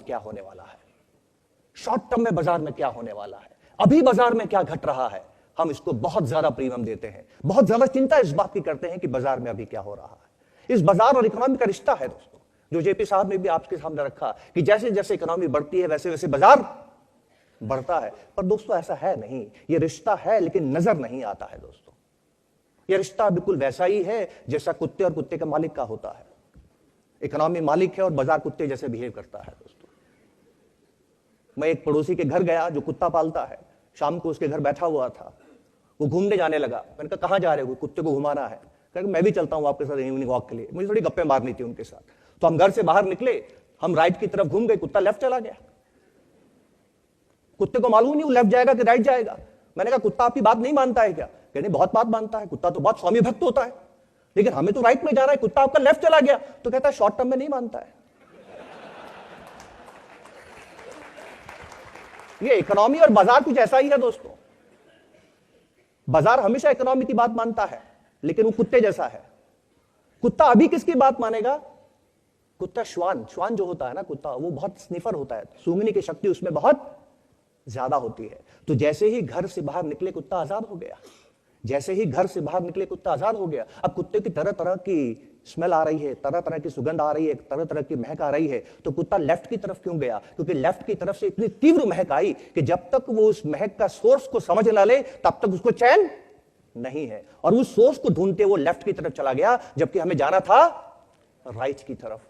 क्या होने वाला है, शॉर्ट टर्म में बाजार में क्या होने वाला है, अभी बाजार में क्या घट रहा है, हम इसको बहुत ज्यादा प्रीमियम देते हैं, बहुत ज्यादा चिंता इस बात की करते हैं कि बाजार में अभी क्या हो रहा है। इस बाजार और इकोनॉमी का रिश्ता है दोस्तों, जो जेपी साहब ने भी आपके सामने रखा कि जैसे जैसे इकोनॉमी बढ़ती है वैसे वैसे बाजार बढ़ता है। पर दोस्तों ऐसा है नहीं, ये रिश्ता है लेकिन नजर नहीं आता है दोस्तों। ये रिश्ता बिल्कुल वैसा ही है जैसा कुत्ते और कुत्ते के मालिक का होता है। इकोनॉमी मालिक है और बाजार कुत्ते जैसे बिहेव करता है दोस्तों। मैं एक पड़ोसी के घर गया जो कुत्ता पालता है, शाम को उसके घर बैठा हुआ था, वो घूमने जाने लगा। मैंने कहा कहां जा रहे हो? कुत्ते को घुमाना है। कहा मैं भी चलता हूं आपके साथ इवनिंग वॉक के लिए, मुझे थोड़ी गप्पे मारनी थी उनके साथ। तो हम घर से बाहर निकले, हम राइट की तरफ घूम गए, कुत्ता लेफ्ट चला गया। कुत्ते को मालूम नहीं वो लेफ्ट जाएगा कि राइट जाएगा। मैंने कहा कुत्ता आपकी बात नहीं मानता है क्या? कहने बहुत बात मानता है, कुत्ता तो बहुत स्वामी भक्त होता है, लेकिन हमें तो राइट में जाना है, कुत्ता आपका लेफ्ट चला गया। तो कहता है शॉर्ट टर्म में नहीं मानता है। ये इकोनॉमी और बाजार कुछ ऐसा ही है दोस्तों। बाजार हमेशा इकोनॉमी की बात मानता है, लेकिन वो कुत्ते जैसा है। कुत्ता अभी किसकी बात मानेगा? कुत्ता श्वान जो होता है ना, कुत्ता वो बहुत स्निफर होता है, सूंघने की शक्ति उसमें बहुत ज्यादा होती है। तो जैसे ही घर से बाहर निकले कुत्ता आजाद हो गया, जैसे ही घर से बाहर निकले कुत्ता आजाद हो गया। अब कुत्ते की तरह तरह की स्मेल आ रही है, तरह तरह की सुगंध आ रही है, तरह तरह की महक आ रही है। तो कुत्ता लेफ्ट की तरफ क्यों गया? क्योंकि लेफ्ट की तरफ से इतनी तीव्र महक आई कि जब तक वो उस महक का सोर्स को समझ ना ले तब तक उसको चैन नहीं है, और उस सोर्स को ढूंढते वो लेफ्ट की तरफ चला गया, जबकि हमें जाना था राइट की तरफ।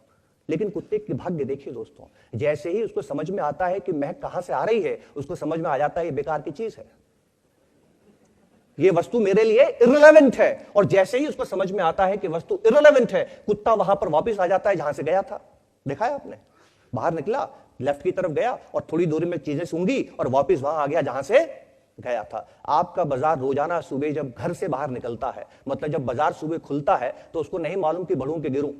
लेकिन कुत्ते के भाग्य देखिए दोस्तों, जैसे ही उसको समझ में आता है कि महक कहां से आ रही है, उसको समझ में आ जाता है ये बेकार की चीज है, ये वस्तु मेरे लिए इररिलेवेंट है। और जैसे ही उसको समझ में आता है कि वस्तु इररिलेवेंट है, कुत्ता वहां पर वापस आ जाता है जहां से गया था। देखा है आपने? बाहर निकला, लेफ्ट की तरफ गया और थोड़ी दूरी में चीजें सूंघी और वापस वहां आ गया जहां से गया था। आपका बाजार रोजाना सुबह जब घर से बाहर निकलता है, मतलब जब बाजार सुबह खुलता है, तो उसको नहीं मालूम कि बढ़ूं कि गिरूं।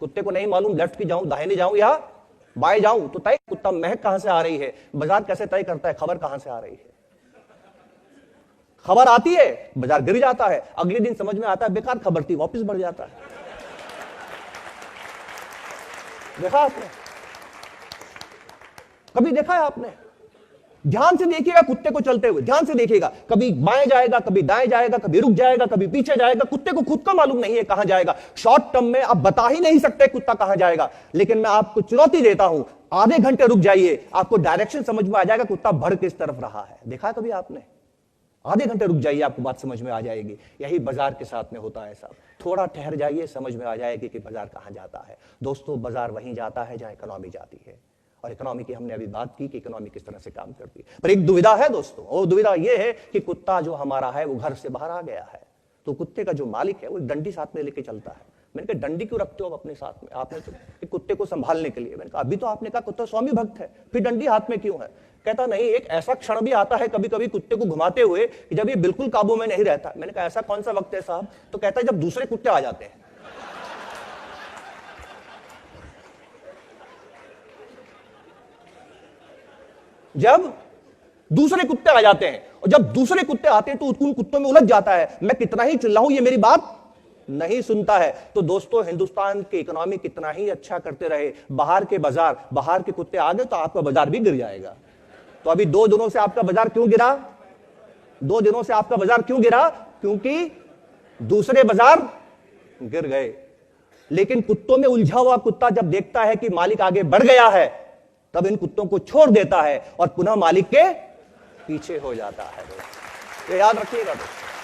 कुत्ते को नहीं मालूम लेफ्ट की जाऊं, दाहिने जाऊं या बाएं जाऊं। तो तय कुत्ता महक कहां से आ रही है, बाजार कैसे तय करता है खबर कहां से आ रही है? खबर आती है, बाजार गिर जाता है, अगले दिन समझ में आता है बेकार खबर थी, वापस बढ़ जाता है। देखा आपने? कभी देखा है आपने? ध्यान से देखिएगा कुत्ते को चलते हुए, ध्यान से देखिएगा, कभी बाएं जाएगा, कभी दाएं जाएगा, कभी रुक जाएगा, कभी पीछे जाएगा। कुत्ते को खुद का मालूम नहीं है कहां जाएगा। शॉर्ट टर्म में आप बता ही नहीं सकते कुत्ता कहां जाएगा, लेकिन मैं आपको चुनौती देता हूं, आधे घंटे रुक जाइए, आपको डायरेक्शन समझ में आ जाएगा कुत्ता बढ़ किस तरफ रहा है। देखा कभी आपने? आधे घंटे रुक जाइए, आपको बात समझ में आ जाएगी। यही बाजार के साथ में होता है साहब। थोड़ा ठहर जाइए, समझ में आ जाएगी कि बाजार कहां जाता है। दोस्तों बाजार वहीं जाता है जहां इकोनॉमी जाती है, और इकोनॉमी की हमने अभी बात की कि इकोनॉमी किस तरह से काम करती है। पर एक दुविधा है दोस्तों, और दुविधा यह है कि कुत्ता जो हमारा है वो घर से बाहर आ गया है, तो कुत्ते का जो मालिक है वो डंडी साथ में लेके चलता है। मैंने कहा डंडी क्यों रखते हो अपने साथ में? आपने तो कुत्ते को संभालने के लिए। मैंने कहा अभी तो आपने कहा कुत्ता स्वामी भक्त है, फिर डंडी हाथ में क्यों है? कहता नहीं, एक ऐसा क्षण भी आता है कभी कभी कुत्ते को घुमाते हुए कि जब ये बिल्कुल काबू में नहीं रहता। मैंने कहा ऐसा कौन सा वक्त है साहब? तो कहता है जब दूसरे कुत्ते आ जाते हैं। जब दूसरे कुत्ते आ जाते हैं, और जब दूसरे कुत्ते आते हैं तो उन कुत्तों में उलझ जाता है। मैं कितना ही चिल्लाऊं ये मेरी बात नहीं सुनता है। तो दोस्तों हिंदुस्तान की इकोनॉमी कितना ही अच्छा करते रहे, बाहर के बाजार, बाहर के कुत्ते आ गए तो आपका बाजार भी गिर जाएगा। तो अभी 2 दिनों से आपका बाजार क्यों गिरा? 2 दिनों से आपका बाजार क्यों गिरा? क्योंकि दूसरे बाजार गिर गए। लेकिन कुत्तों में उलझा हुआ कुत्ता जब देखता है कि मालिक आगे बढ़ गया है, तब इन कुत्तों को छोड़ देता है और पुनः मालिक के पीछे हो जाता है। ये याद रखिएगा दोस्तों।